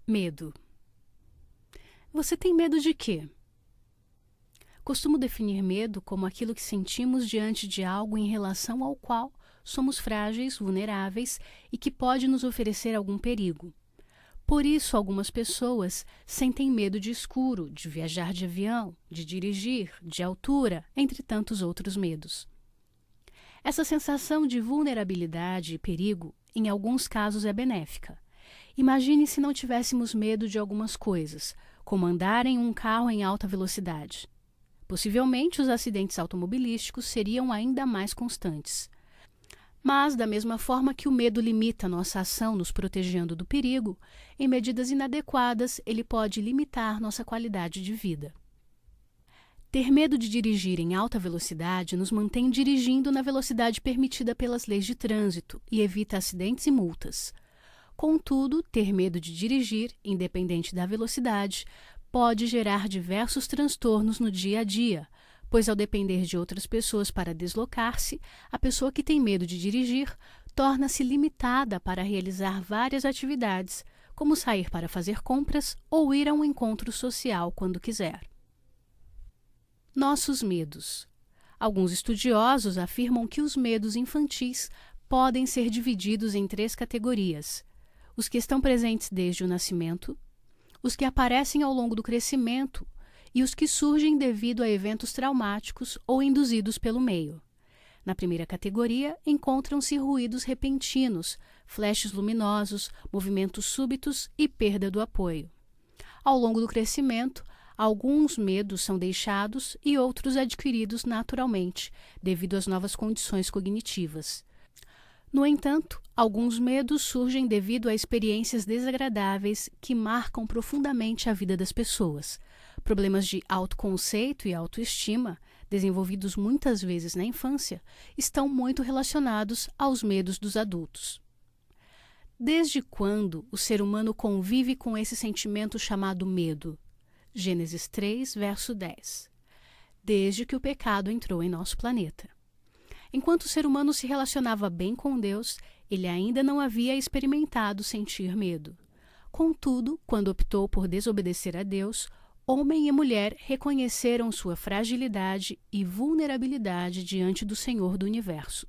Medo. Você tem medo de quê? Costumo definir medo como aquilo que sentimos diante de algo em relação ao qual somos frágeis, vulneráveis e que pode nos oferecer algum perigo. Por isso, algumas pessoas sentem medo de escuro, de viajar de avião, de dirigir, de altura, entre tantos outros medos. Essa sensação de vulnerabilidade e perigo, em alguns casos, é benéfica. Imagine se não tivéssemos medo de algumas coisas, como andar em um carro em alta velocidade. Possivelmente, os acidentes automobilísticos seriam ainda mais constantes. Mas, da mesma forma que o medo limita nossa ação nos protegendo do perigo, em medidas inadequadas, ele pode limitar nossa qualidade de vida. Ter medo de dirigir em alta velocidade nos mantém dirigindo na velocidade permitida pelas leis de trânsito e evita acidentes e multas. Contudo, ter medo de dirigir, independente da velocidade, pode gerar diversos transtornos no dia a dia, pois ao depender de outras pessoas para deslocar-se, a pessoa que tem medo de dirigir torna-se limitada para realizar várias atividades, como sair para fazer compras ou ir a um encontro social quando quiser. Nossos medos. Alguns estudiosos afirmam que os medos infantis podem ser divididos em 3 categorias: os que estão presentes desde o nascimento, os que aparecem ao longo do crescimento e os que surgem devido a eventos traumáticos ou induzidos pelo meio. Na primeira categoria, encontram-se ruídos repentinos, flashes luminosos, movimentos súbitos e perda do apoio. Ao longo do crescimento, alguns medos são deixados e outros adquiridos naturalmente, devido às novas condições cognitivas. No entanto, alguns medos surgem devido a experiências desagradáveis que marcam profundamente a vida das pessoas. Problemas de autoconceito e autoestima, desenvolvidos muitas vezes na infância, estão muito relacionados aos medos dos adultos. Desde quando o ser humano convive com esse sentimento chamado medo? Gênesis 3, verso 10. Desde que o pecado entrou em nosso planeta. Enquanto o ser humano se relacionava bem com Deus, ele ainda não havia experimentado sentir medo. Contudo, quando optou por desobedecer a Deus, homem e mulher reconheceram sua fragilidade e vulnerabilidade diante do Senhor do Universo.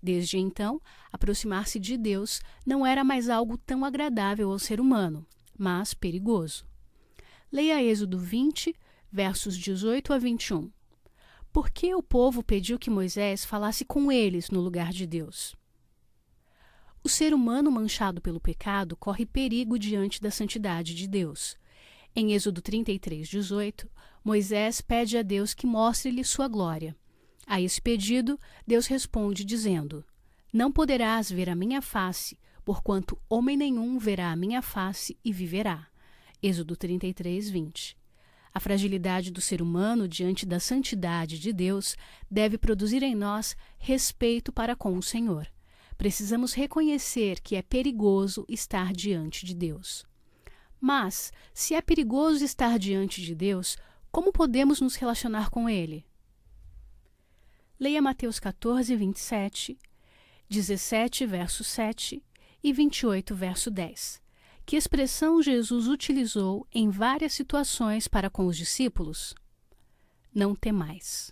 Desde então, aproximar-se de Deus não era mais algo tão agradável ao ser humano, mas perigoso. Leia Êxodo 20, versos 18 a 21. Por que o povo pediu que Moisés falasse com eles no lugar de Deus? O ser humano manchado pelo pecado corre perigo diante da santidade de Deus. Em Êxodo 33, 18, Moisés pede a Deus que mostre-lhe sua glória. A esse pedido, Deus responde dizendo: Não poderás ver a minha face, porquanto homem nenhum verá a minha face e viverá. Êxodo 33, 20. A fragilidade do ser humano diante da santidade de Deus deve produzir em nós respeito para com o Senhor. Precisamos reconhecer que é perigoso estar diante de Deus. Mas, se é perigoso estar diante de Deus, como podemos nos relacionar com Ele? Leia Mateus 14, 27, 17, verso 7 e 28, verso 10. Que expressão Jesus utilizou em várias situações para com os discípulos? Não temais.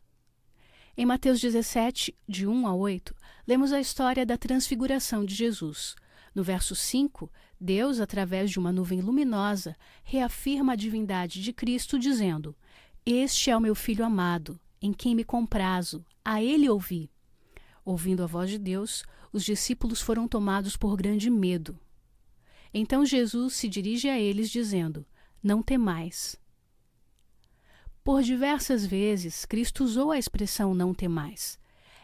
Em Mateus 17, de 1 a 8, lemos a história da transfiguração de Jesus. No verso 5, Deus, através de uma nuvem luminosa, reafirma a divindade de Cristo, dizendo: Este é o meu Filho amado, em quem me comprazo, a ele ouvi. Ouvindo a voz de Deus, os discípulos foram tomados por grande medo. Então Jesus se dirige a eles dizendo: Não temais. Por diversas vezes, Cristo usou a expressão não temais.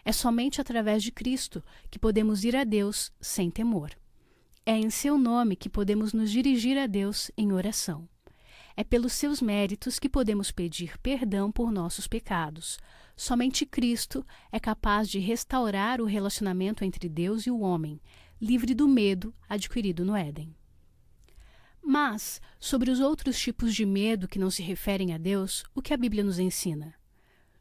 É somente através de Cristo que podemos ir a Deus sem temor. É em seu nome que podemos nos dirigir a Deus em oração. É pelos seus méritos que podemos pedir perdão por nossos pecados. Somente Cristo é capaz de restaurar o relacionamento entre Deus e o homem, livre do medo adquirido no Éden. Mas, sobre os outros tipos de medo que não se referem a Deus, o que a Bíblia nos ensina?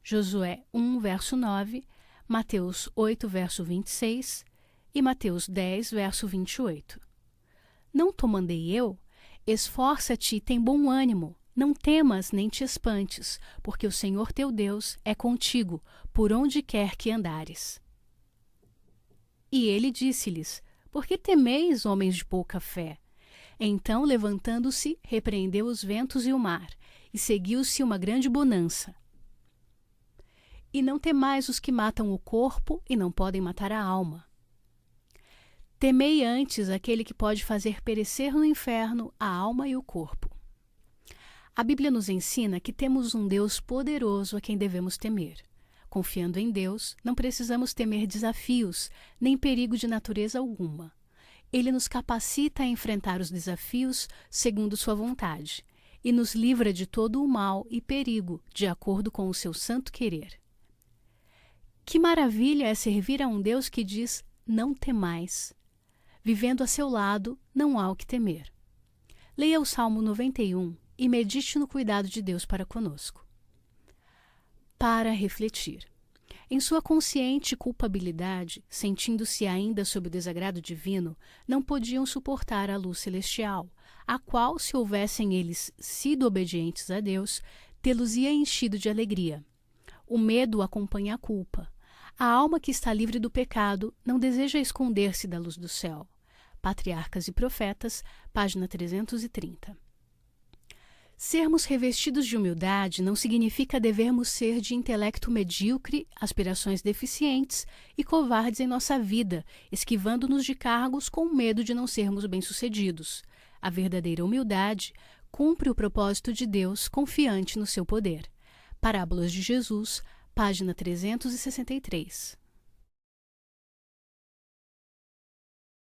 Josué 1, verso 9, Mateus 8, verso 26 e Mateus 10, verso 28. Não te mandei eu? Esforça-te e tem bom ânimo. Não temas nem te espantes, porque o Senhor teu Deus é contigo, por onde quer que andares. E ele disse-lhes: Por que temeis, homens de pouca fé? Então, levantando-se, repreendeu os ventos e o mar, e seguiu-se uma grande bonança. E não temais os que matam o corpo e não podem matar a alma. Temei antes aquele que pode fazer perecer no inferno a alma e o corpo. A Bíblia nos ensina que temos um Deus poderoso a quem devemos temer. Confiando em Deus, não precisamos temer desafios, nem perigo de natureza alguma. Ele nos capacita a enfrentar os desafios segundo sua vontade e nos livra de todo o mal e perigo, de acordo com o seu santo querer. Que maravilha é servir a um Deus que diz: não temais. Vivendo a seu lado, não há o que temer. Leia o Salmo 91 e medite no cuidado de Deus para conosco. Para refletir. Em sua consciente culpabilidade, sentindo-se ainda sob o desagrado divino, não podiam suportar a luz celestial, a qual, se houvessem eles sido obedientes a Deus, tê-los-ia enchido de alegria. O medo acompanha a culpa. A alma que está livre do pecado não deseja esconder-se da luz do céu. Patriarcas e Profetas, página 330. Sermos revestidos de humildade não significa devermos ser de intelecto medíocre, aspirações deficientes e covardes em nossa vida, esquivando-nos de cargos com medo de não sermos bem-sucedidos. A verdadeira humildade cumpre o propósito de Deus, confiante no seu poder. Parábolas de Jesus, página 363.